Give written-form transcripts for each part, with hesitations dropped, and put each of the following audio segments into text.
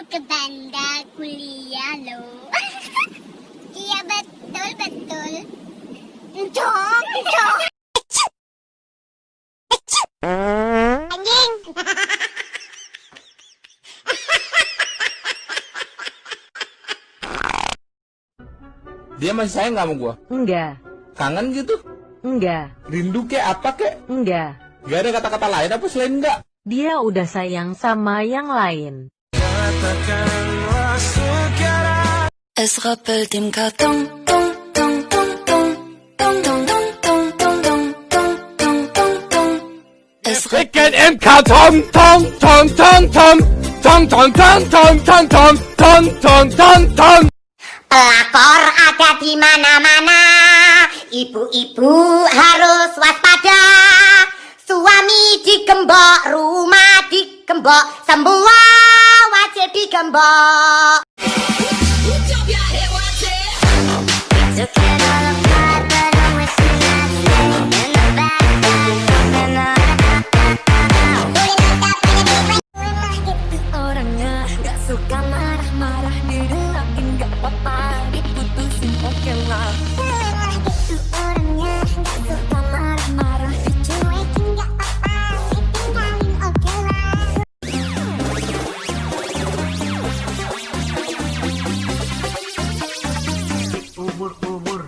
ke Banda kuliah loh. Iya betul. Jom. Anjing. Dia masih sayang nggak sama gua? Enggak. Kangen gitu? Enggak. Rindu kek apa kek? Enggak. Gak ada kata-kata lain apa selain enggak? Dia udah sayang sama yang lain. Elle se rappelle des m'cartons, tong tong tong tong tong tong tong tong tong tong tong tong tong tong. Elle se Bikin im Karton, tong tong tong tong tong tong tong tong tong tong tong tong tong tong. Pelakor ada di mana-mana. Ibu-ibu harus waspada. Suami digembok, rumah digembok, semua wajib digembok. orangnya gak suka marah-marah, didoain gak apa-apa, diputusin oke lah. Itu orangnya gak suka marah-marah, dicuekin gak apa-apa, ditinggalin oke lah. Ubur.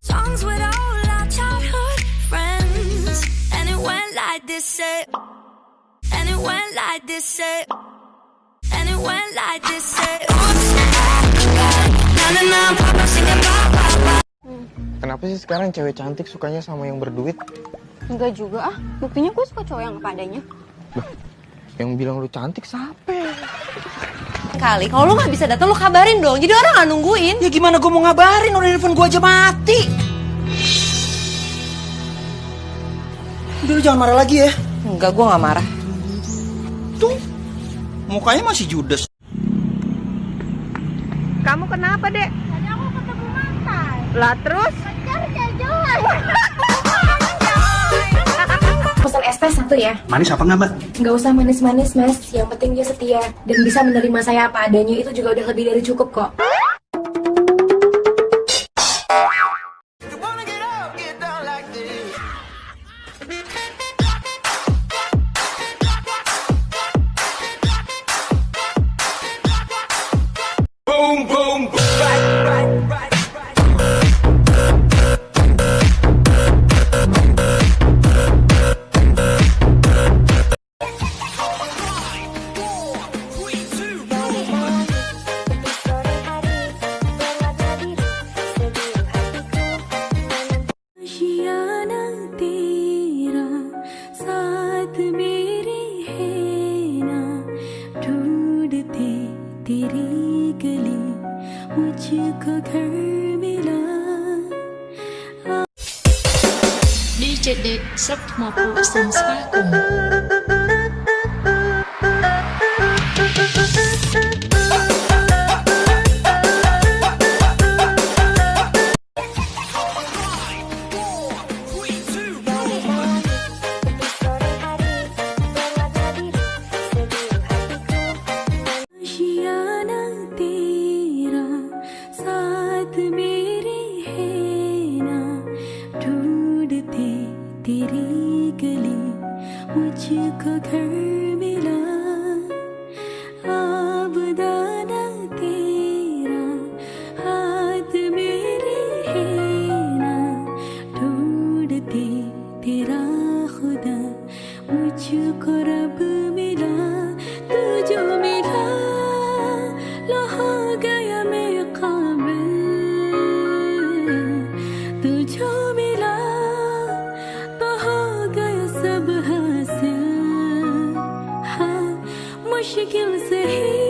Songs with all our childhood friends, and it went like this, and it went like this, and it went like this, oops, na na na, papa singing blah blah blah. Kenapa sih sekarang cewek cantik sukanya sama yang berduit? Enggak juga ah, buktinya gue suka cowok yang apa adanya. Bah, yang bilang lu cantik siapa? Kali kalau lu nggak bisa datang lu kabarin dong, jadi orang nggak nungguin. Ya gimana gue mau ngabarin, orang telepon gue aja mati. Udah lu jangan marah lagi ya. Enggak, gue nggak marah. Tuh, mukanya masih judes. Kamu kenapa, Dek? Tadi aku ketemu mantan. Lah terus? Pacar jalan. Pesan es teh satu ya. Manis apa nggak, Mbak? Nggak usah manis-manis, Mas. Yang penting dia setia dan bisa menerima saya apa adanya, itu juga udah lebih dari cukup kok. Boom boom boom. Right. DJ Đệt sắp một bộ sân xóa cùng. तेरी गली मुझको घर मिला आबदाना तेरा हाथ मेरे है ना ढूंढते तेरा खुदा मुझको रब मिला तू जो मिला लो हो गया मैं काबिल तू जो मिला मुश्किल से ही